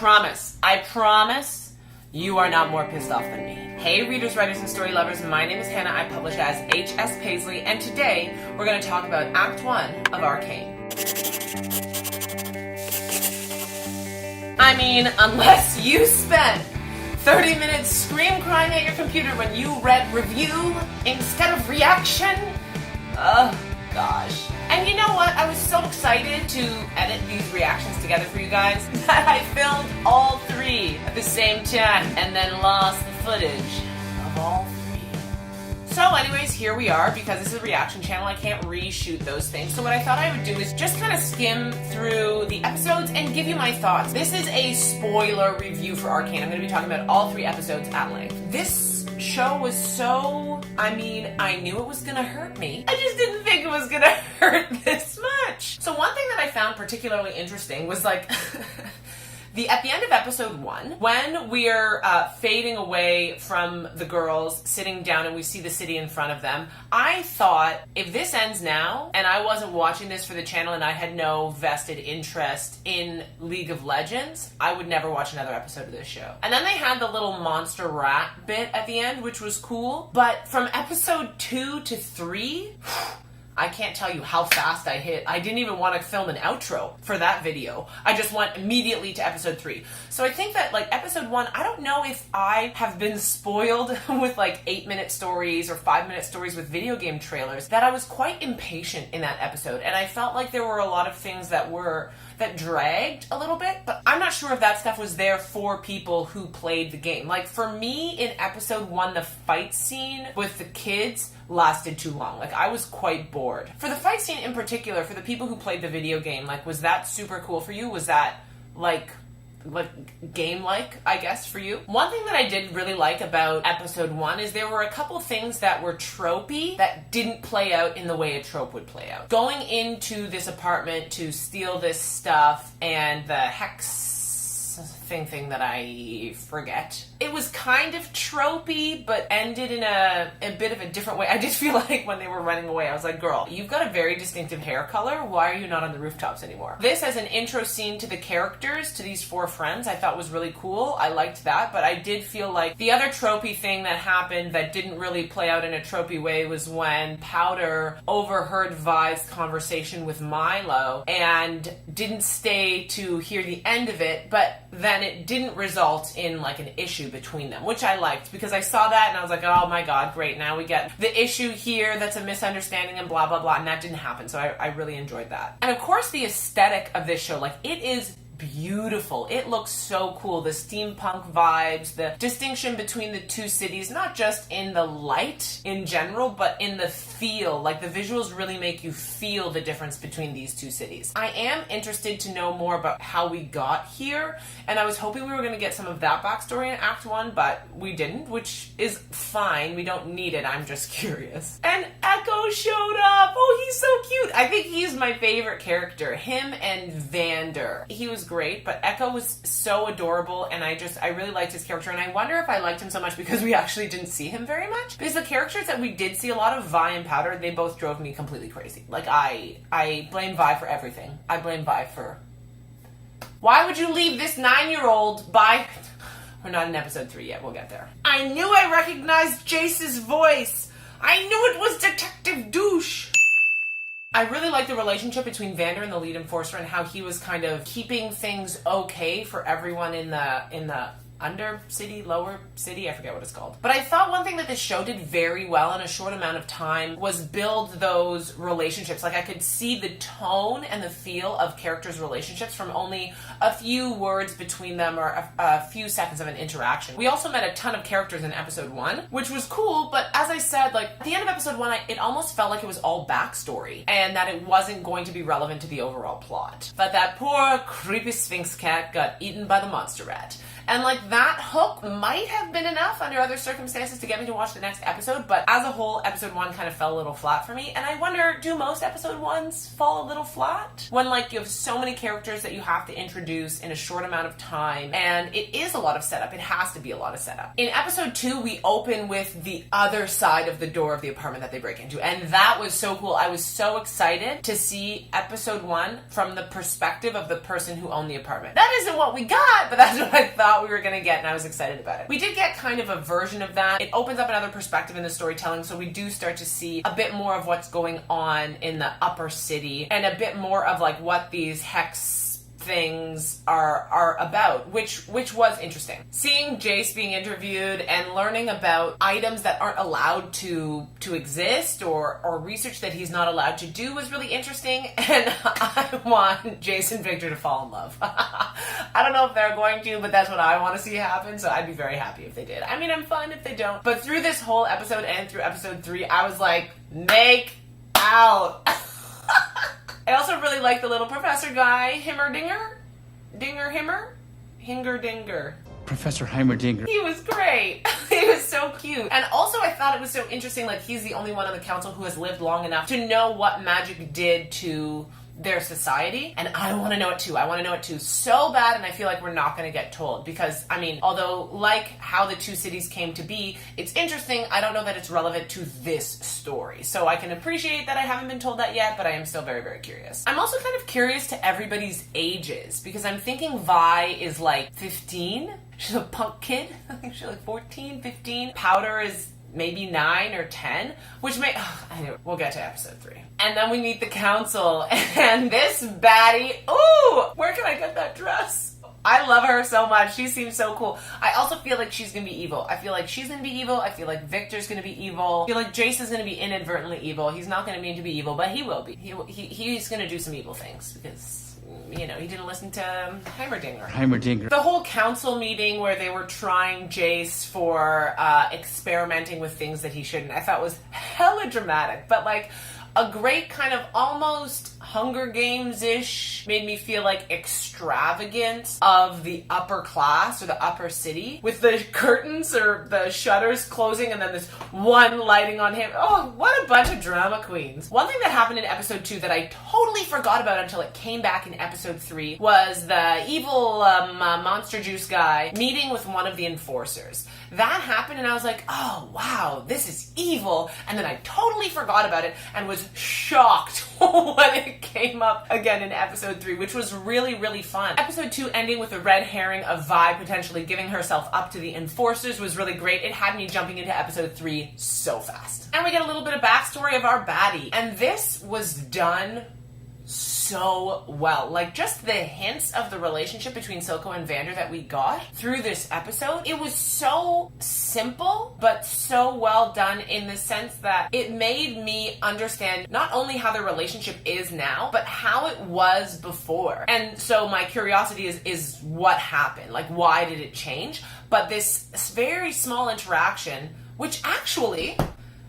I promise you are not more pissed off than me. Hey readers, writers, and story lovers, my name is Hannah. I publish as H.S. Paisley, and today we're going to talk about Act 1 of Arcane. I mean, unless you spent 30 minutes scream crying at your computer when you read review instead of reaction, oh gosh. And you know what? I was so excited to edit these reactions together for you guys that I filmed all three at the same time and then lost the footage of all three. So anyways, here we are. Because this is a reaction channel, I can't reshoot those things. So what I thought I would do is just kind of skim through the episodes and give you my thoughts. This is a spoiler review for Arcane. I'm going to be talking about all three episodes at length. This show was so, I knew it was gonna hurt me. I just didn't think it was gonna hurt this much. So one thing that I found particularly interesting was like at the end of episode 1, when we're fading away from the girls, sitting down and we see the city in front of them, I thought, if this ends now, and I wasn't watching this for the channel and I had no vested interest in League of Legends, I would never watch another episode of this show. And then they had the little monster rat bit at the end, which was cool, but from episode 2 to 3, I can't tell you how fast I hit. I didn't even want to film an outro for that video. I just went immediately to episode 3. So I think that like episode 1, I don't know if I have been spoiled with like 8-minute stories or 5-minute stories with video game trailers, that I was quite impatient in that episode. And I felt like there were a lot of things that dragged a little bit, but I'm not sure if that stuff was there for people who played the game. Like for me in episode 1, the fight scene with the kids lasted too long. Like I was quite bored. For the fight scene in particular, for the people who played the video game, like was that super cool for you? Was that like game-like, I guess, for you? One thing that I did really like about episode 1 is there were a couple things that were tropey that didn't play out in the way a trope would play out. Going into this apartment to steal this stuff and the hex thing that I forget. It was kind of tropey, but ended in a bit of a different way. I did feel like when they were running away, I was like, girl, you've got a very distinctive hair color. Why are you not on the rooftops anymore? This as an intro scene to the characters, to these 4 friends, I thought was really cool. I liked that, but I did feel like the other tropey thing that happened that didn't really play out in a tropey way was when Powder overheard Vi's conversation with Milo and didn't stay to hear the end of it, but then it didn't result in like an issue between them, which I liked because I saw that and I was like, oh my god, great, now we get the issue here that's a misunderstanding and blah blah blah, and that didn't happen. So I really enjoyed that. And of course the aesthetic of this show, like it is beautiful. It looks so cool. The steampunk vibes, the distinction between the two cities, not just in the light in general, but in the feel. Like the visuals really make you feel the difference between these two cities. I am interested to know more about how we got here, and I was hoping we were going to get some of that backstory in Act 1, but we didn't, which is fine. We don't need it. I'm just curious. And Echo showed up. Oh, he's so cute. I think he's my favorite character. Him and Vander. He was great, but Echo was so adorable, and I really liked his character, and I wonder if I liked him so much because we actually didn't see him very much. Because the characters that we did see, a lot of Vi and Powder, they both drove me completely crazy. Like I blame Vi for everything. I blame Vi for... Why would you leave this 9-year-old by... We're not in episode 3 yet, we'll get there. I knew I recognized Jace's voice! I knew it was Detective Douche! I really like the relationship between Vander and the lead enforcer and how he was kind of keeping things okay for everyone in the under city, lower city, I forget what it's called. But I thought one thing that this show did very well in a short amount of time was build those relationships. Like I could see the tone and the feel of characters' relationships from only a few words between them or a few seconds of an interaction. We also met a ton of characters in episode 1, which was cool, but as I said, like at the end of episode 1, it almost felt like it was all backstory and that it wasn't going to be relevant to the overall plot. But that poor creepy Sphinx cat got eaten by the monster rat. And like that hook might have been enough under other circumstances to get me to watch the next episode, but as a whole, episode 1 kind of fell a little flat for me, and I wonder, do most episode 1s fall a little flat? When, like, you have so many characters that you have to introduce in a short amount of time, and it is a lot of setup. It has to be a lot of setup. In episode 2, we open with the other side of the door of the apartment that they break into, and that was so cool. I was so excited to see episode 1 from the perspective of the person who owned the apartment. That isn't what we got, but that's what I thought we were gonna get, and I was excited about it. We did get kind of a version of that. It opens up another perspective in the storytelling, so we do start to see a bit more of what's going on in the upper city, and a bit more of like what these hex things are about, which was interesting. Seeing Jace being interviewed and learning about items that aren't allowed to exist, or research that he's not allowed to do, was really interesting, and I want Jace and Victor to fall in love. I don't know if they're going to, but that's what I want to see happen, so I'd be very happy if they did. I mean, I'm fine if they don't, but through this whole episode and through episode 3, I was like, make out. I also really like the little professor guy, Hingerdinger. Professor Heimerdinger. He was great. He was so cute. And also I thought it was so interesting, like, he's the only one on the council who has lived long enough to know what magic did to their society, and I want to know it too. I want to know it too so bad, and I feel like we're not going to get told, because, I mean, although like how the two cities came to be, it's interesting, I don't know that it's relevant to this story. So I can appreciate that I haven't been told that yet, but I am still very, very curious. I'm also kind of curious to everybody's ages, because I'm thinking Vi is like 15. She's a punk kid. I think she's like 14, 15. Powder is maybe 9 or 10, which may, anyway, we'll get to episode 3. And then we meet the council, and this baddie, ooh, where can I get that dress? I love her so much. She seems so cool. I also feel like she's gonna be evil. I feel like she's gonna be evil. I feel like Victor's gonna be evil. I feel like Jace is gonna be inadvertently evil. He's not gonna mean to be evil, but he will be. He's gonna do some evil things, because, you know, he didn't listen to Heimerdinger. The whole council meeting where they were trying Jace for experimenting with things that he shouldn't, I thought was hella dramatic, but like a great kind of almost Hunger Games-ish, made me feel like extravagance of the upper class or the upper city, with the curtains or the shutters closing and then this one lighting on him. Oh, what a bunch of drama queens. One thing that happened in episode 2 that I totally forgot about until it came back in episode 3 was the evil monster juice guy meeting with one of the enforcers. That happened and I was like, oh wow, this is evil, and then I totally forgot about it and was shocked when it came up again in episode 3, which was really, really fun. Episode 2 ending with a red herring of Vi potentially giving herself up to the enforcers was really great. It had me jumping into episode 3 so fast. And we get a little bit of backstory of our baddie, and this was done so well. Like, just the hints of the relationship between Silco and Vander that we got through this episode, it was so simple but so well done, in the sense that it made me understand not only how their relationship is now, but how it was before. And so my curiosity is what happened, like why did it change? But this very small interaction, which actually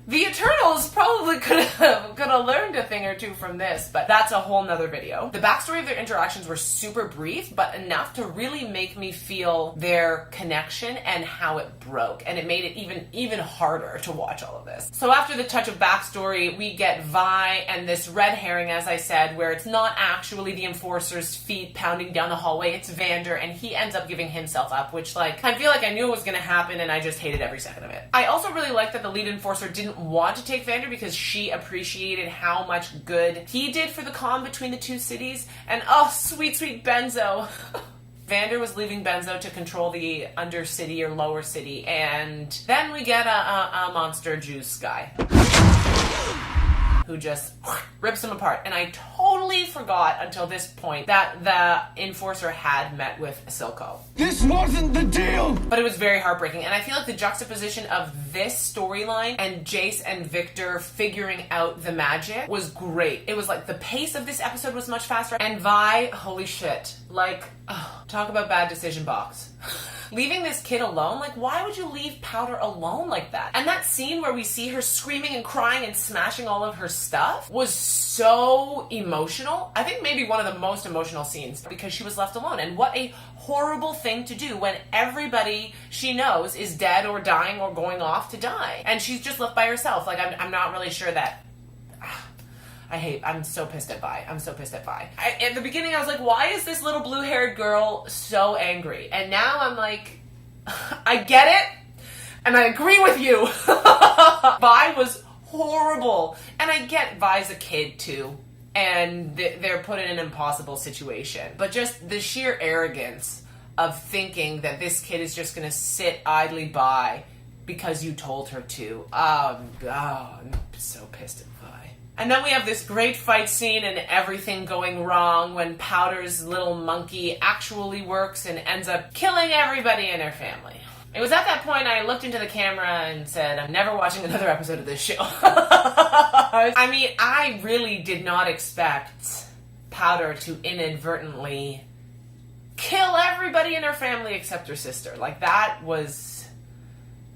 the Eternals probably could have learned a thing or two from this, but that's a whole nother video. The backstory of their interactions were super brief, but enough to really make me feel their connection and how it broke, and it made it even harder to watch all of this. So after the touch of backstory, we get Vi and this red herring, as I said, where it's not actually the enforcer's feet pounding down the hallway, it's Vander, and he ends up giving himself up, which, like, I feel like I knew it was gonna happen, and I just hated every second of it. I also really like that the lead enforcer didn't want to take Vander, because she appreciated how much good he did for the calm between the two cities. And oh, sweet, sweet Benzo. Vander was leaving Benzo to control the undercity or lower city, and then we get a monster juice guy who just rips him apart. And I totally forgot until this point that the enforcer had met with Silco. This wasn't the deal! But it was very heartbreaking, and I feel like the juxtaposition of this storyline and Jace and Victor figuring out the magic was great. It was like the pace of this episode was much faster, and Vi, holy shit, like, oh, talk about bad decision box. leaving this kid alone, like, why would you leave Powder alone like that? And that scene where we see her screaming and crying and smashing all of her stuff was so emotional. I think maybe one of the most emotional scenes, because she was left alone. And what a horrible thing to do when everybody she knows is dead or dying or going off to die. And she's just left by herself. Like, I'm not really sure that... I'm so pissed at Vi. I'm so pissed at Vi. At the beginning, I was like, why is this little blue-haired girl so angry? And now I'm like, I get it, and I agree with you. Vi was horrible. And I get Vi's a kid, too. And they're put in an impossible situation. But just the sheer arrogance of thinking that this kid is just going to sit idly by because you told her to. I'm so pissed at Vi. And then we have this great fight scene and everything going wrong when Powder's little monkey actually works and ends up killing everybody in her family. It was at that point I looked into the camera and said, I'm never watching another episode of this show. I mean, I really did not expect Powder to inadvertently kill everybody in her family except her sister. Like, that was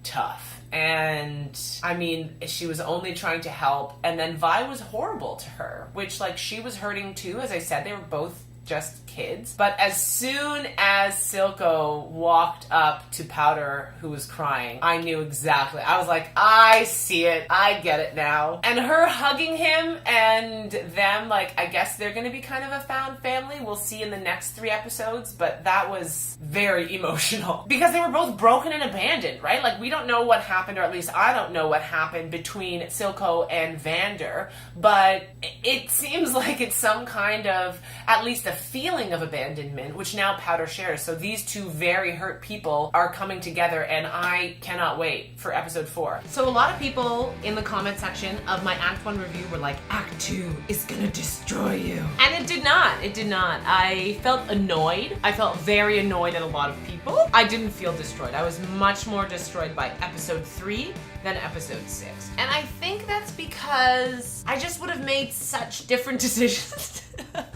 tough. And I mean, she was only trying to help, and then Vi was horrible to her, which, like, she was hurting too. As I said, they were both just kids. But as soon as Silco walked up to Powder, who was crying, I knew exactly. I was like, I see it. I get it now. And her hugging him and them, like, I guess they're going to be kind of a found family. We'll see in the next 3 episodes, but that was very emotional because they were both broken and abandoned, right? Like, we don't know what happened, or at least I don't know what happened between Silco and Vander, but it seems like it's some kind of, at least a feeling of abandonment, which now Powder shares. So these two very hurt people are coming together, and I cannot wait for episode 4. So a lot of people in the comment section of my Act 1 review were like, Act 2 is gonna destroy you. And it did not. It did not. I felt annoyed. I felt very annoyed at a lot of people. I didn't feel destroyed. I was much more destroyed by episode 3 than episode 6. And I think that's because I just would have made such different decisions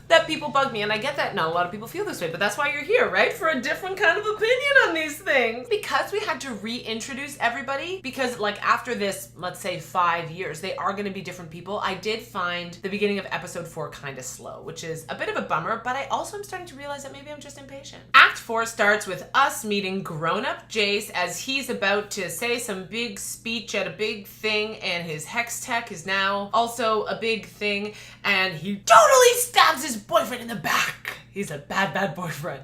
that people bug me. And I get that not a lot of people feel this way, but that's why you're here, right? For a different kind of opinion on these things. Because we had to reintroduce everybody, because like after this, let's say 5 years, they are going to be different people. I did find the beginning of episode 4 kind of slow, which is a bit of a bummer, but I also am starting to realize that maybe I'm just impatient. Act 4 starts with us meeting grown-up Jace as he's about to say some big speech at a big thing, and his hex tech is now also a big thing, and he totally stabs his boyfriend in the back. He's a bad, bad boyfriend.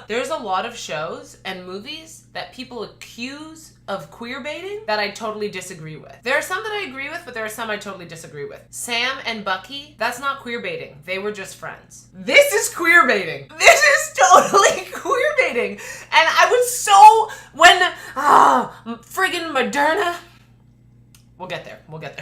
There's a lot of shows and movies that people accuse of queer baiting that I totally disagree with. There are some that I agree with, but there are some I totally disagree with. Sam and Bucky, that's not queer baiting. They were just friends. This is queer baiting. This is totally queer baiting. And I was so, when, friggin' Moderna, We'll get there. We'll get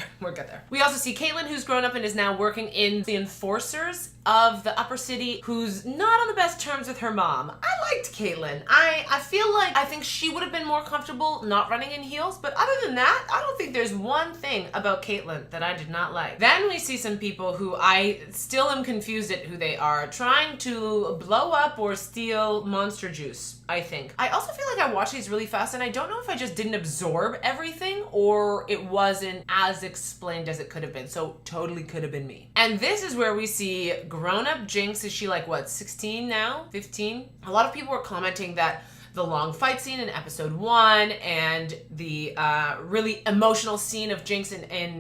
there. We also see Caitlin, who's grown up and is now working in the enforcers of the upper city, who's not on the best terms with her mom. I liked Caitlin. I feel like I think she would have been more comfortable not running in heels, but other than that, I don't think there's one thing about Caitlin that I did not like. Then we see some people who I still am confused at who they are, trying to blow up or steal Monster Juice, I think. I also feel like I watched these really fast, and I don't know if I just didn't absorb everything or it wasn't as explained as it could have been. So totally could have been me. And this is where we see grown-up Jinx. Is she like, what, 16 now? 15? A lot of people were commenting that the long fight scene in episode 1 and the really emotional scene of Jinx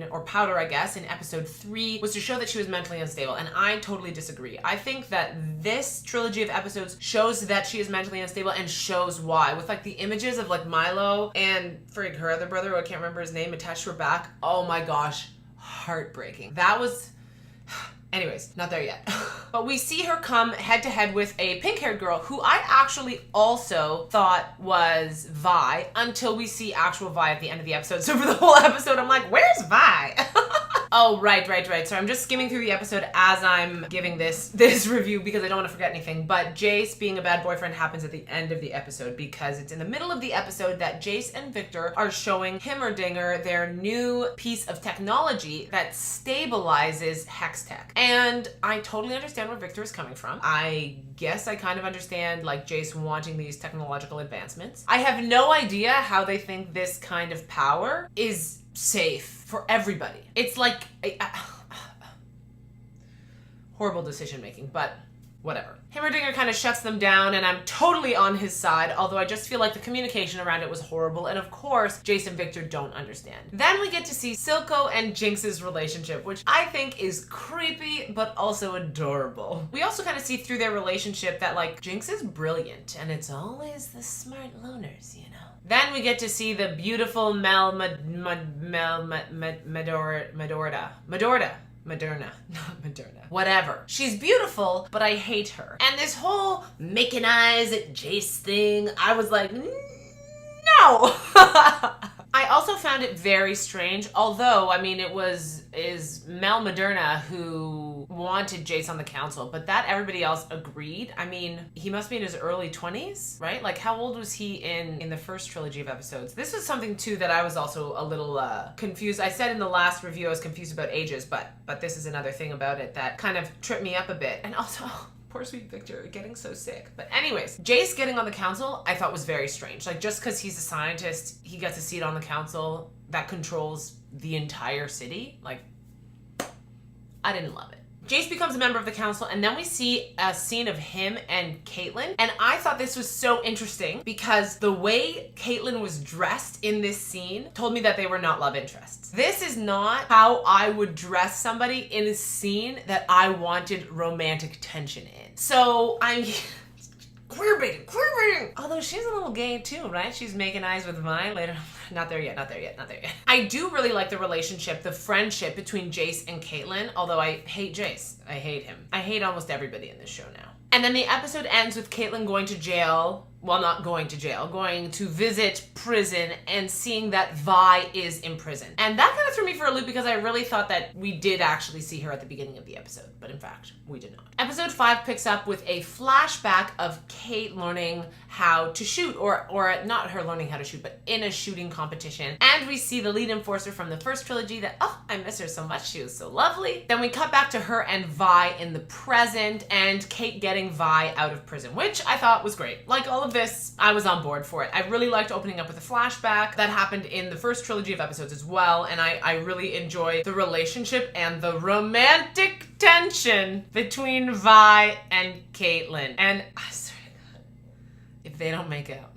or Powder, I guess, in episode 3 was to show that she was mentally unstable, and I totally disagree. I think that this trilogy of episodes shows that she is mentally unstable and shows why, with like the images of like Milo and her other brother, who I can't remember his name, attached to her back. Oh my gosh, heartbreaking. That was... Anyways, not there yet. But we see her come head to head with a pink-haired girl who I actually also thought was Vi until we see actual Vi at the end of the episode. So for the whole episode, I'm like, where's Vi? Oh, right. So I'm just skimming through the episode as I'm giving this review because I don't want to forget anything. But Jace being a bad boyfriend happens at the end of the episode because it's in the middle of the episode that Jace and Victor are showing Himmerdinger their new piece of technology that stabilizes hex tech. And I totally understand where Victor is coming from. I guess I kind of understand like Jace wanting these technological advancements. I have no idea how they think this kind of power is safe for everybody. It's like horrible decision making, but whatever. Heimerdinger kind of shuts them down, and I'm totally on his side, although I just feel like the communication around it was horrible, and of course, Jace and Victor don't understand. Then we get to see Silco and Jinx's relationship, which I think is creepy, but also adorable. We also kind of see through their relationship that, like, Jinx is brilliant, and it's always the smart loners, you know? Then we get to see the beautiful Moderna, not Moderna. Whatever. She's beautiful, but I hate her. And this whole making eyes at Jace thing, I was like, no! I also found it very strange, although, I mean, is Mel Moderna who wanted Jace on the council, but that everybody else agreed. I mean, he must be in his early 20s, right? Like, how old was he in the first trilogy of episodes? This was something, too, that I was also a little confused. I said in the last review I was confused about ages, but this is another thing about it that kind of tripped me up a bit. And also, poor sweet Victor getting so sick. But anyways, Jace getting on the council I thought was very strange. Like, just because he's a scientist, he gets a seat on the council that controls the entire city. Like, I didn't love it. Jace becomes a member of the council, and then we see a scene of him and Caitlyn. And I thought this was so interesting because the way Caitlyn was dressed in this scene told me that they were not love interests. This is not how I would dress somebody in a scene that I wanted romantic tension in. So I'm queerbaiting. Although she's a little gay too, right? She's making eyes with Vi later. Not there yet. I do really like the relationship, the friendship between Jace and Caitlyn, although I hate Jace. I hate him. I hate almost everybody in this show now. And then the episode ends with Caitlyn going to jail. Well, not going to jail, going to visit prison and seeing that Vi is in prison. And that kind of threw me for a loop because I really thought that we did actually see her at the beginning of the episode, but in fact, we did not. Episode 5 picks up with a flashback of Kate learning how to shoot, or not her learning how to shoot, but in a shooting competition. And we see the lead enforcer from the first trilogy that, oh, I miss her so much, she was so lovely. Then we cut back to her and Vi in the present, and Kate getting Vi out of prison, which I thought was great. Like all of this, I was on board for it. I really liked opening up with a flashback that happened in the first trilogy of episodes as well, and I really enjoyed the relationship and the romantic tension between Vi and Caitlyn. And I swear to God, if they don't make out.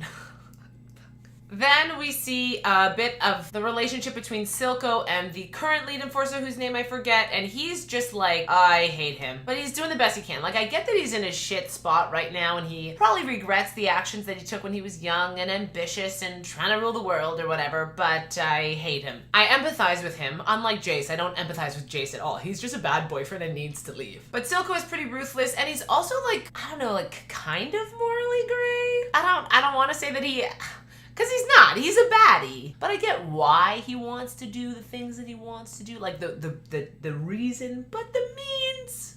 Then we see a bit of the relationship between Silco and the current lead enforcer whose name I forget, and he's just like, I hate him. But he's doing the best he can. Like, I get that he's in a shit spot right now and he probably regrets the actions that he took when he was young and ambitious and trying to rule the world or whatever, but I hate him. I empathize with him. Unlike Jace, I don't empathize with Jace at all. He's just a bad boyfriend and needs to leave. But Silco is pretty ruthless, and he's also like, I don't know, like kind of morally gray? I don't want to say that he... Because he's not. He's a baddie. But I get why he wants to do the things that he wants to do. Like the reason, but the means,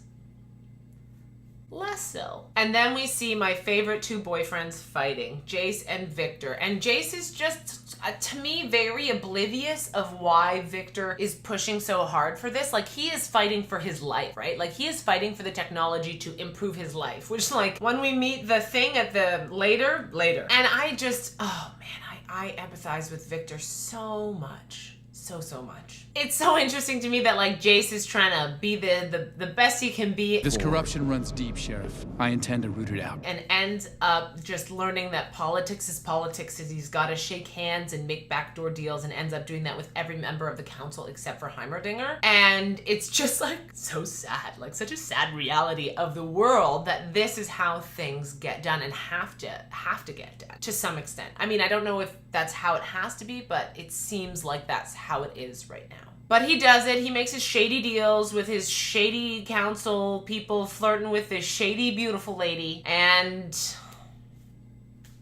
less so. And then we see my favorite two boyfriends fighting, Jace and Victor. And Jace is just, to me, very oblivious of why Victor is pushing so hard for this. Like, he is fighting for his life, right? Like, he is fighting for the technology to improve his life, which, like, when we meet the thing at the later. And I just, oh man, I empathize with Victor so much. So much. It's so interesting to me that, like, Jace is trying to be the best he can be. This corruption runs deep, Sheriff. I intend to root it out. And ends up just learning that politics is politics, and he's got to shake hands and make backdoor deals, and ends up doing that with every member of the council except for Heimerdinger. And it's just, like, so sad. Like, such a sad reality of the world that this is how things get done and have to get done to some extent. I mean, I don't know if that's how it has to be, but it seems like that's how it is right now. But he does it. He makes his shady deals with his shady council people flirting with this shady, beautiful lady. And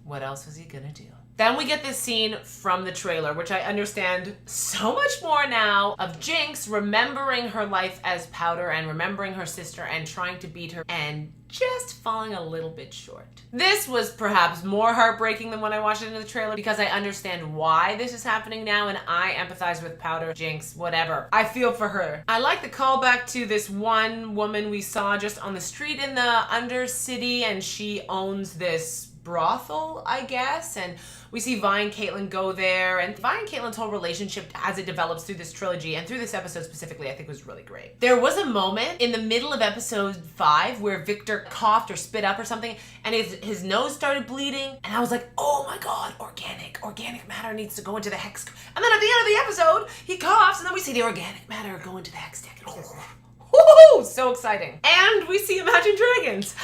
What else was he gonna do? Then we get this scene from the trailer, which I understand so much more now, of Jinx remembering her life as Powder and remembering her sister and trying to beat her and just falling a little bit short. This was perhaps more heartbreaking than when I watched it in the trailer because I understand why this is happening now and I empathize with Powder, Jinx, whatever. I feel for her. I like the callback to this one woman we saw just on the street in the Undercity, and she owns this brothel, I guess, and we see Vi and Caitlyn go there, and Vi and Caitlyn's whole relationship as it develops through this trilogy and through this episode specifically, I think was really great. There was a moment in the middle of episode 5 where Victor coughed or spit up or something, and his nose started bleeding, and I was like, oh my god, organic matter needs to go into the hex. And then at the end of the episode, he coughs, and then we see the organic matter go into the hex deck. Woohoo! So exciting. And we see Imagine Dragons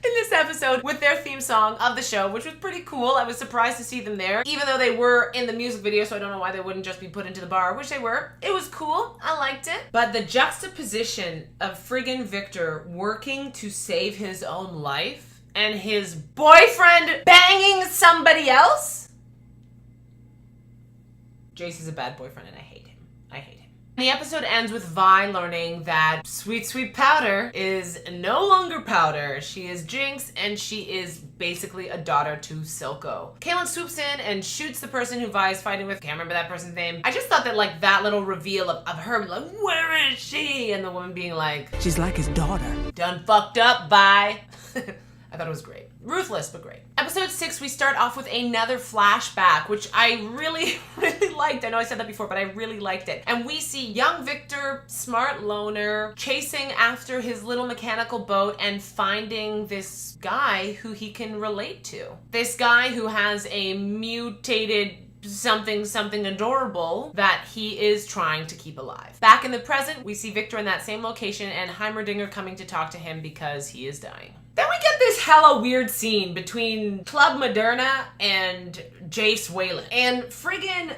in this episode with their theme song of the show, which was pretty cool. I was surprised to see them there, even though they were in the music video, so I don't know why they wouldn't just be put into the bar, which they were. It was cool. I liked it. But the juxtaposition of friggin' Victor working to save his own life and his boyfriend banging somebody else? Jace is a bad boyfriend and I hate him. I hate him. The episode ends with Vi learning that sweet, sweet Powder is no longer Powder. She is Jinx, and she is basically a daughter to Silco. Caitlyn swoops in and shoots the person who Vi is fighting with. Can't remember that person's name. I just thought that like that little reveal of her like, where is she? And the woman being like, she's like his daughter. Done fucked up, Vi. I thought it was great. Ruthless, but great. Episode 6, we start off with another flashback, which I really, really liked. I know I said that before, but I really liked it. And we see young Victor, smart loner, chasing after his little mechanical boat and finding this guy who he can relate to. This guy who has a mutated something adorable that he is trying to keep alive. Back in the present, we see Victor in that same location and Heimerdinger coming to talk to him because he is dying. Then we get this hella weird scene between Club Moderna and Jace Whalen. And friggin'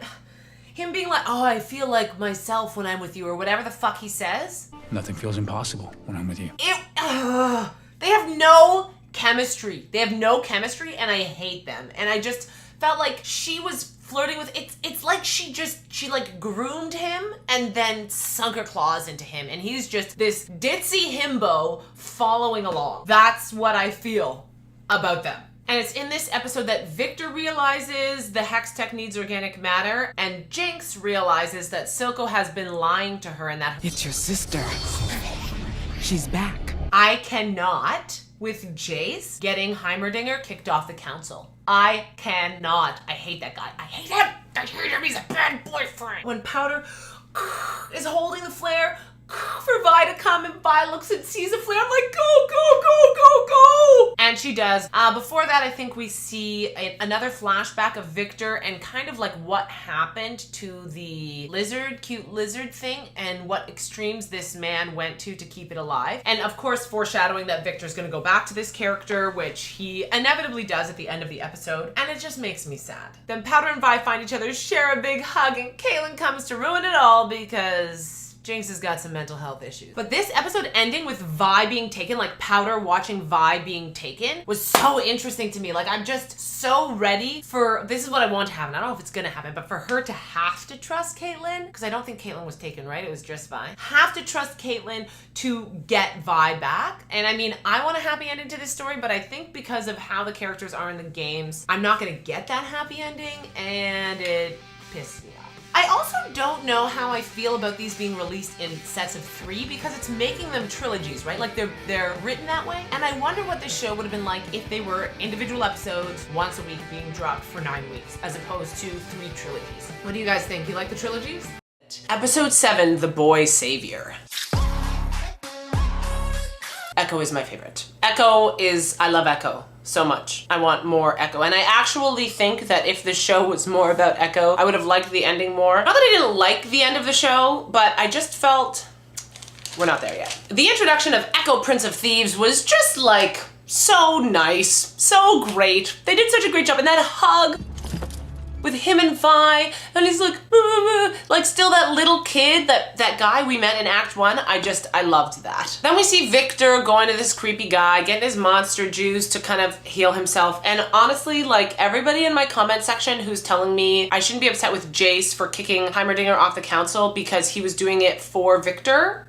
him being like, oh, I feel like myself when I'm with you, or whatever the fuck he says. Nothing feels impossible when I'm with you. They have no chemistry. They have no chemistry, and I hate them. And I just felt like she was flirting with, it's like she like groomed him and then sunk her claws into him, and he's just this ditzy himbo following along. That's what I feel about them. And it's in this episode that Victor realizes the hex tech needs organic matter, and Jinx realizes that Silco has been lying to her and that it's your sister. She's back. I cannot with Jace getting Heimerdinger kicked off the council. I cannot. I hate that guy. I hate him. I hate him. He's a bad boyfriend. When Powder is holding the flare for Vi to come, and Vi looks and sees a flare, I'm like, go, go, go, go, go. And she does. Before that, I think we see another flashback of Victor and kind of like what happened to the cute lizard thing and what extremes this man went to keep it alive. And of course, foreshadowing that Victor's gonna go back to this character, which he inevitably does at the end of the episode. And it just makes me sad. Then Powder and Vi find each other, share a big hug, and Caitlyn comes to ruin it all because Jinx has got some mental health issues. But this episode ending with Vi being taken, like Powder watching Vi being taken, was so interesting to me. Like, I'm just so ready for, this is what I want to happen. I don't know if it's gonna happen, but for her to have to trust Caitlyn, because I don't think Caitlyn was taken, right? It was just Vi. Have to trust Caitlyn to get Vi back. And I mean, I want a happy ending to this story, but I think because of how the characters are in the games, I'm not gonna get that happy ending, and it pissed me off. I also don't know how I feel about these being released in sets of 3 because it's making them trilogies, right? Like they're written that way. And I wonder what this show would have been like if they were individual episodes once a week being dropped for 9 weeks as opposed to 3 trilogies. What do you guys think? You like the trilogies? Episode 7, The Boy Savior. Echo is my favorite. I love Echo so much. I want more Echo. And I actually think that if the show was more about Echo, I would have liked the ending more. Not that I didn't like the end of the show, but I just felt we're not there yet. The introduction of Echo, Prince of Thieves was just like so nice, so great. They did such a great job. And that hug with him and Vi, and he's like still that little kid, that guy we met in Act 1. I loved that. Then we see Victor going to this creepy guy, getting his monster juice to kind of heal himself. And honestly, like everybody in my comment section who's telling me I shouldn't be upset with Jace for kicking Heimerdinger off the council because he was doing it for Victor.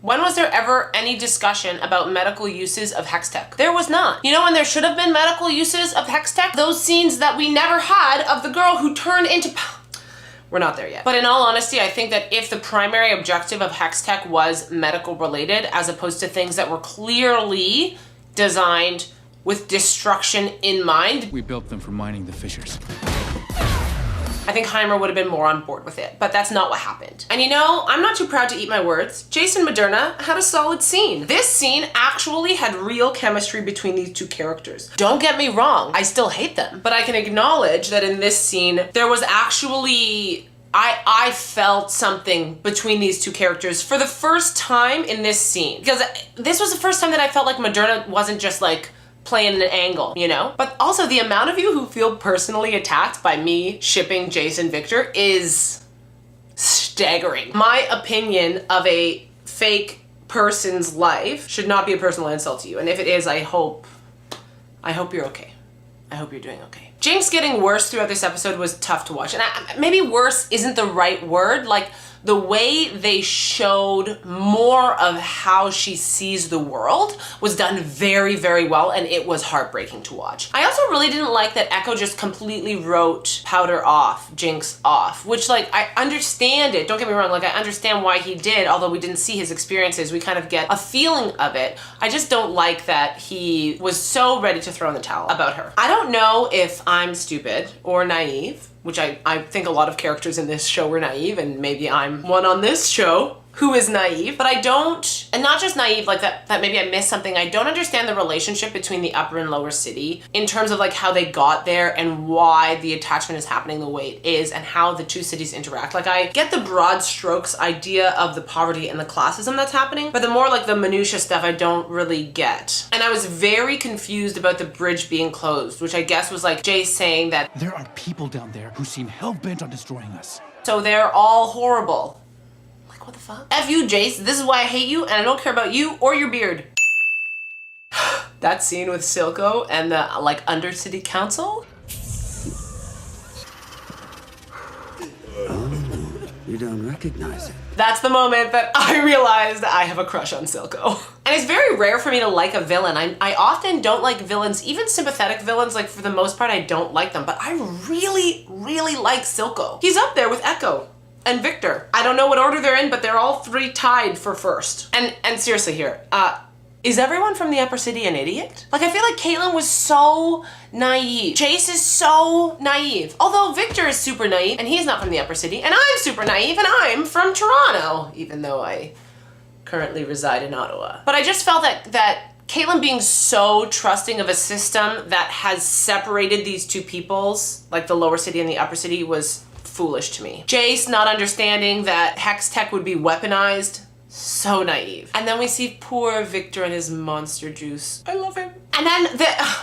When was there ever any discussion about medical uses of hex tech? There was not. You know when there should have been medical uses of hex tech? Those scenes that we never had of the girl who turned into... We're not there yet. But in all honesty, I think that if the primary objective of hex tech was medical related, as opposed to things that were clearly designed with destruction in mind, We built them for mining the fissures. I think Heimer would have been more on board with it, but that's not what happened. And you know, I'm not too proud to eat my words. Jason and Moderna had a solid scene. This scene actually had real chemistry between these two characters. Don't get me wrong, I still hate them, but I can acknowledge that in this scene, there was actually, I felt something between these two characters for the first time in this scene. Because this was the first time that I felt like Moderna wasn't just like, playing an angle, you know? But also the amount of you who feel personally attacked by me shipping Jason Victor is staggering. My opinion of a fake person's life should not be a personal insult to you. And if it is, I hope you're okay. I hope you're doing okay. Jinx getting worse throughout this episode was tough to watch. And maybe worse isn't the right word. Like, the way they showed more of how she sees the world was done very, very well, and it was heartbreaking to watch. I also really didn't like that Echo just completely wrote Powder off, Jinx off, which, like, I understand it. Don't get me wrong, like, I understand why he did, although we didn't see his experiences. We kind of get a feeling of it. I just don't like that he was so ready to throw in the towel about her. I don't know if I'm stupid or naive, which I think a lot of characters in this show were naive, and maybe I'm one on this show who is naive, but I don't, and not just naive, like that maybe I missed something. I don't understand the relationship between the upper and lower city in terms of like how they got there and why the attachment is happening the way it is and how the two cities interact. Like I get the broad strokes idea of the poverty and the classism that's happening, but the more like the minutia stuff I don't really get. And I was very confused about the bridge being closed, which I guess was like Jay saying that There are people down there who seem hell-bent on destroying us. so they're all horrible. What the fuck? F you, Jace. This is why I hate you, and I don't care about you or your beard. That scene with Silco and the, like, Undercity Council? Oh, you don't recognize it. That's the moment that I realized I have a crush on Silco. And it's very rare for me to like a villain. I often don't like villains, even sympathetic villains, like for the most part I don't like them, but I really, really like Silco. He's up there with Echo and Victor. I don't know what order they're in, but they're all three tied for first. And seriously here, is everyone from the upper city an idiot? Like I feel like Caitlyn was so naive. Jace is so naive. Although Victor is super naive and he's not from the upper city, and I'm super naive and I'm from Toronto, even though I currently reside in Ottawa. But I just felt that Caitlyn being so trusting of a system that has separated these two peoples, like the lower city and the upper city, was foolish to me. Jace not understanding that hex tech would be weaponized, so naive. And then we see poor Victor and his monster juice. I love him. And then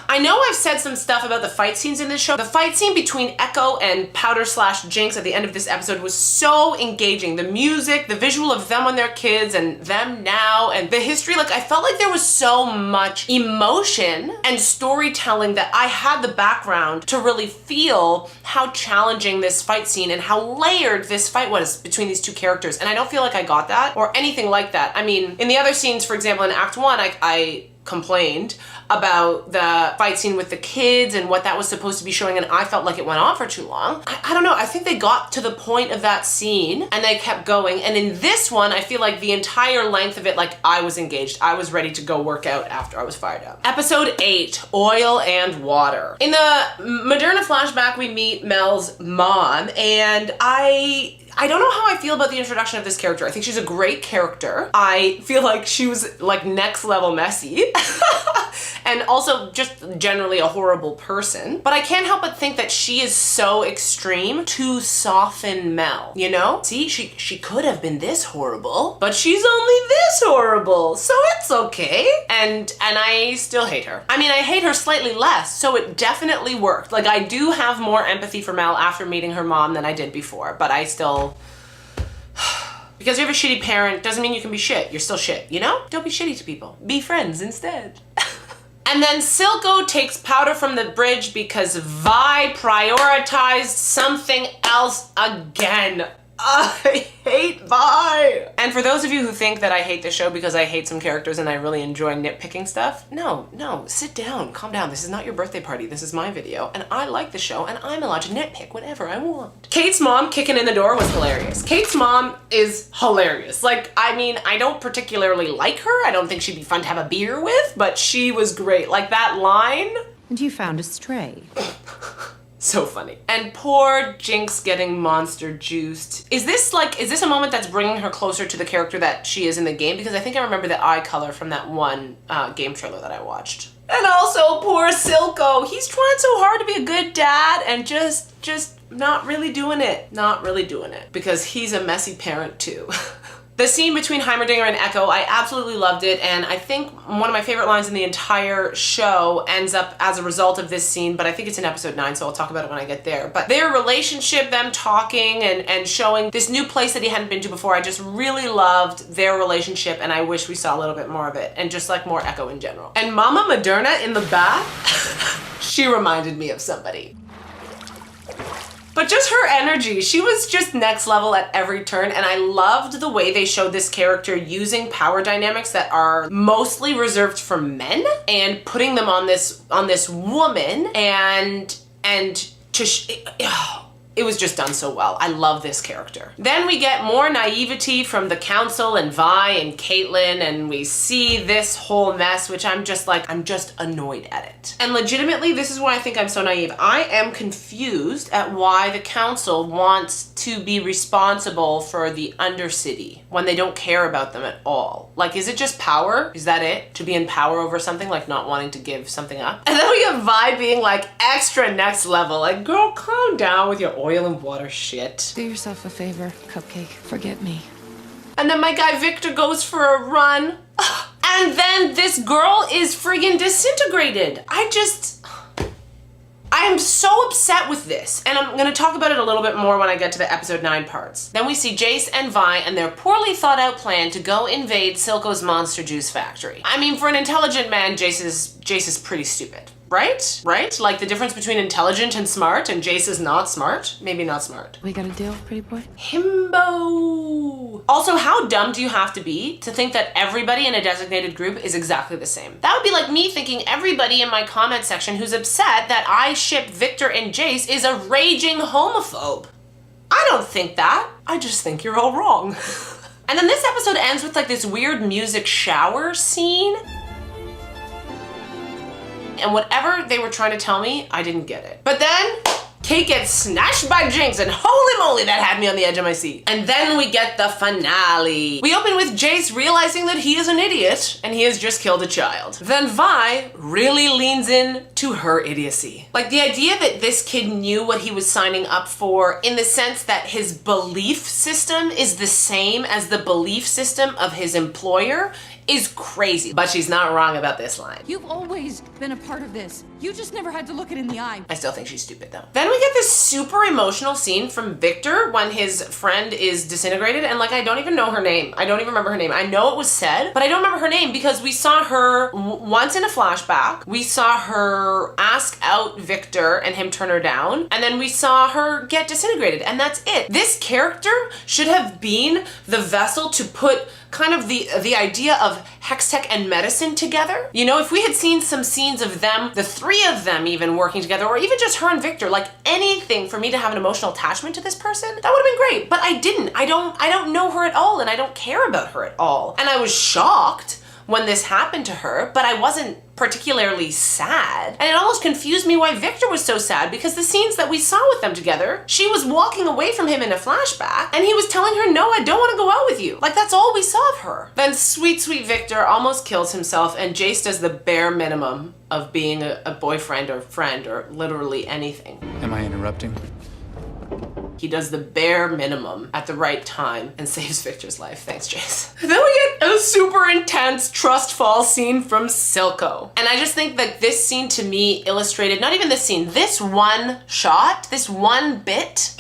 I know I've said some stuff about the fight scenes in this show. The fight scene between Echo and Powder / Jinx at the end of this episode was so engaging. The music, the visual of them on their kids and them now, and the history, like I felt like there was so much emotion and storytelling that I had the background to really feel how challenging this fight scene and how layered this fight was between these two characters. And I don't feel like I got that or anything like that. I mean, in the other scenes, for example, in Act 1, I complained about the fight scene with the kids and what that was supposed to be showing, and I felt like it went on for too long. I don't know, I think they got to the point of that scene and they kept going, and in this one I feel like the entire length of it, like I was engaged. I was ready to go work out after I was fired up. Episode 8, Oil and Water. In the Moderna flashback we meet Mel's mom, and I I don't know how I feel about the introduction of this character. I think she's a great character. I feel like she was like next level messy. And also just generally a horrible person. But I can't help but think that she is so extreme to soften Mel, you know? See, she could have been this horrible, but she's only this horrible, so it's okay. And I still hate her. I mean, I hate her slightly less, so it definitely worked. Like, I do have more empathy for Mel after meeting her mom than I did before, but I still... Because you have a shitty parent doesn't mean you can be shit. You're still shit, you know? Don't be shitty to people. Be friends instead. And then Silco takes powder from the bridge because Vi prioritized something else again. I hate Vi. And for those of you who think that I hate the show because I hate some characters and I really enjoy nitpicking stuff, no, sit down, calm down. This is not your birthday party. This is my video. And I like the show and I'm allowed to nitpick whatever I want. Kate's mom kicking in the door was hilarious. Kate's mom is hilarious. Like, I mean, I don't particularly like her. I don't think she'd be fun to have a beer with, but she was great. Like that line. And you found a stray. So funny. And poor Jinx getting monster juiced. Is this a moment that's bringing her closer to the character that she is in the game? Because I think I remember the eye color from that one game trailer that I watched. And also poor Silco. He's trying so hard to be a good dad and just not really doing it. Not really doing it. Because he's a messy parent too. The scene between Heimerdinger and Echo, I absolutely loved it, and I think one of my favorite lines in the entire show ends up as a result of this scene, but I think it's in episode 9, so I'll talk about it when I get there. But their relationship, them talking and showing this new place that he hadn't been to before, I just really loved their relationship, and I wish we saw a little bit more of it, and just like more Echo in general. And Mama Moderna in the bath, she reminded me of somebody. But just her energy, she was just next level at every turn, and I loved the way they showed this character using power dynamics that are mostly reserved for men and putting them on this woman and it was just done so well. I love this character. Then we get more naivety from the council and Vi and Caitlyn, and we see this whole mess, which I'm just annoyed at it. And legitimately, this is why I think I'm so naive. I am confused at why the council wants to be responsible for the Undercity when they don't care about them at all. Like, is it just power? Is that it? To be in power over something, like not wanting to give something up? And then we have Vi being like extra next level. Like, girl, calm down with your oil and water shit. Do yourself a favor, Cupcake. Forget me. And then my guy Victor goes for a run. And then this girl is friggin' disintegrated. I am so upset with this, and I'm gonna talk about it a little bit more when I get to the episode 9 parts. Then we see Jace and Vi and their poorly thought out plan to go invade Silco's monster juice factory. I mean, for an intelligent man, Jace is pretty stupid. Right? Right? Like the difference between intelligent and smart, and Jace is not smart? Maybe not smart. We got a deal, pretty boy? Himbo. Also, how dumb do you have to be to think that everybody in a designated group is exactly the same? That would be like me thinking everybody in my comment section who's upset that I ship Victor and Jace is a raging homophobe. I don't think that. I just think you're all wrong. And then this episode ends with like this weird music shower scene. And whatever they were trying to tell me, I didn't get it. But then Kate gets snatched by Jinx, and holy moly, that had me on the edge of my seat. And then we get the finale. We open with Jace realizing that he is an idiot and he has just killed a child. Then Vi really leans in to her idiocy. Like the idea that this kid knew what he was signing up for in the sense that his belief system is the same as the belief system of his employer is crazy. But she's not wrong about this line. You've always been a part of this. You just never had to look it in the eye. I still think she's stupid though. Then we get this super emotional scene from Victor when his friend is disintegrated, and like I don't even know her name. I don't even remember her name. I know it was said, but I don't remember her name because we saw her once in a flashback. We saw her ask out Victor and him turn her down, and then we saw her get disintegrated, and that's it. This character should have been the vessel to put kind of the idea of Hextech and medicine together. You know, if we had seen some scenes of them, the three of them even working together, or even just her and Victor, like anything for me to have an emotional attachment to this person, that would have been great. But I didn't. I don't know her at all, and I don't care about her at all. And I was shocked when this happened to her, but I wasn't particularly sad. And it almost confused me why Victor was so sad, because the scenes that we saw with them together, she was walking away from him in a flashback and he was telling her, no, I don't want to go out with you. Like, that's all we saw of her. Then sweet, sweet Victor almost kills himself, and Jace does the bare minimum of being a boyfriend or friend or literally anything. Am I interrupting? He does the bare minimum at the right time and saves Victor's life. Thanks, Jace. Then we get a super intense trust fall scene from Silco. And I just think that this scene to me illustrated, not even this scene, this one shot, this one bit.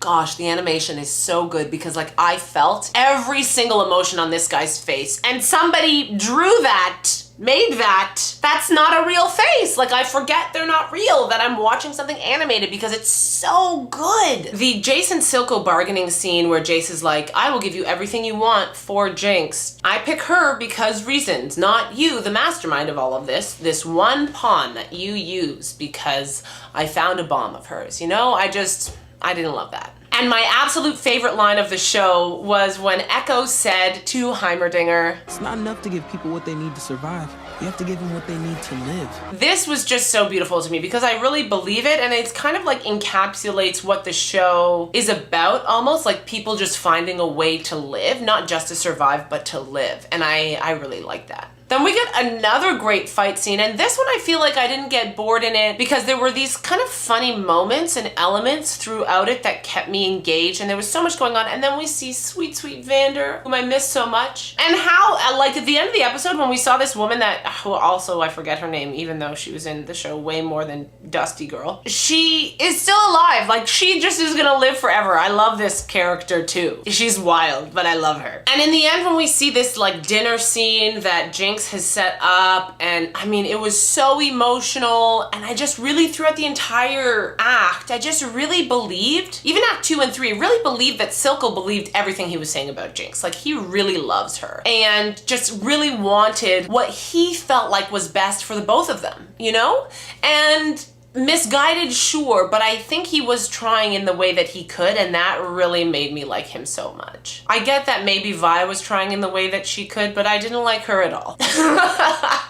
Gosh, the animation is so good, because like I felt every single emotion on this guy's face, and somebody drew that, made that. That's not a real face. Like, I forget they're not real, that I'm watching something animated, because it's so good. The Jace and Silco bargaining scene where Jace is like, I will give you everything you want for Jinx. I pick her because reasons, not you, the mastermind of all of this. This one pawn that you use because I found a bomb of hers. You know, I didn't love that. And my absolute favorite line of the show was when Echo said to Heimerdinger, it's not enough to give people what they need to survive. You have to give them what they need to live. This was just so beautiful to me, because I really believe it, and it's kind of like encapsulates what the show is about, almost like people just finding a way to live, not just to survive, but to live. And I really like that. Then we get another great fight scene, and this one I feel like I didn't get bored in it, because there were these kind of funny moments and elements throughout it that kept me engaged, and there was so much going on. And then we see sweet, sweet Vander, whom I miss so much. And how, like at the end of the episode, when we saw this woman that, also I forget her name, even though she was in the show way more than Dusty Girl, she is still alive. Like, she just is gonna live forever. I love this character too. She's wild, but I love her. And in the end, when we see this like dinner scene that Jinx has set up, and I mean, it was so emotional, and I just really, throughout the entire act, I just really believed, even Act 2 and 3, really believed that Silco believed everything he was saying about Jinx. Like, he really loves her and just really wanted what he felt like was best for the both of them, you know? And misguided, sure, but I think he was trying in the way that he could, and that really made me like him so much. I get that maybe Vi was trying in the way that she could, but I didn't like her at all.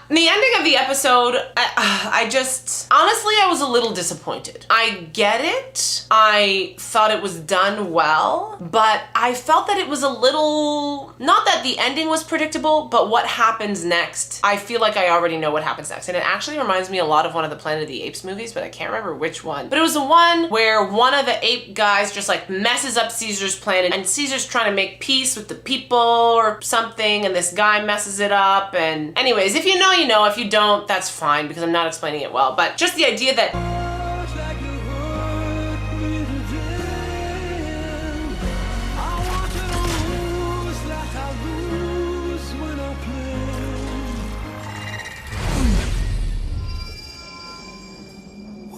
The ending of the episode, I just, honestly, I was a little disappointed. I get it. I thought it was done well, but I felt that it was a little, not that the ending was predictable, but what happens next. I feel like I already know what happens next, and it actually reminds me a lot of one of the Planet of the Apes movies, but I can't remember which one. But it was the one where one of the ape guys just like messes up Caesar's plan, and Caesar's trying to make peace with the people or something, and this guy messes it up. And anyways, if you know, you know. If you don't, that's fine, because I'm not explaining it well. But just the idea that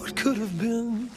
What could have been?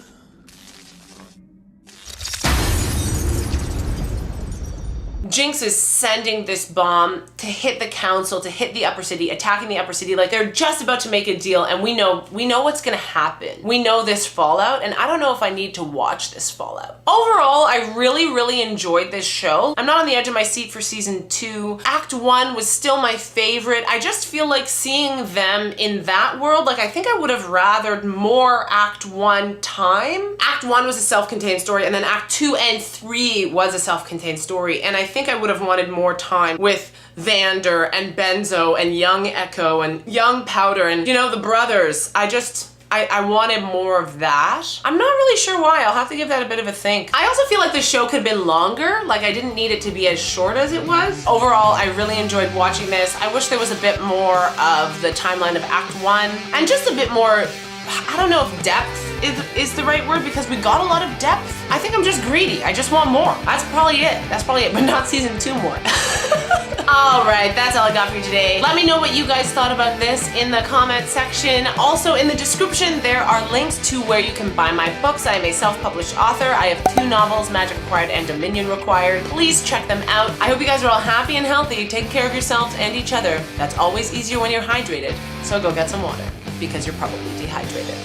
Jinx is sending this bomb to hit the council, to hit the upper city, attacking the upper city. Like, they're just about to make a deal, and we know what's gonna happen. We know this fallout, and I don't know if I need to watch this fallout. Overall, I really, really enjoyed this show. I'm not on the edge of my seat for season 2. Act 1 was still my favorite. I just feel like seeing them in that world, like, I think I would have rathered more Act 1 time. Act 1 was a self-contained story, and then Act 2 and 3 was a self-contained story, and I think I would have wanted more time with Vander and Benzo and young Echo and young Powder and, you know, the brothers. I wanted more of that. I'm not really sure why. I'll have to give that a bit of a think. I also feel like the show could have been longer. Like, I didn't need it to be as short as it was. Overall, I really enjoyed watching this. I wish there was a bit more of the timeline of Act 1 and just a bit more, I don't know if depth is the right word, because we got a lot of depth. I think I'm just greedy. I just want more. That's probably it, but not season 2 more. All right, that's all I got for you today. Let me know what you guys thought about this in the comment section. Also, in the description, there are links to where you can buy my books. I am a self-published author. I have 2 novels, Magic Required and Dominion Required. Please check them out. I hope you guys are all happy and healthy. Take care of yourselves and each other. That's always easier when you're hydrated. So go get some water, because you're probably dehydrated.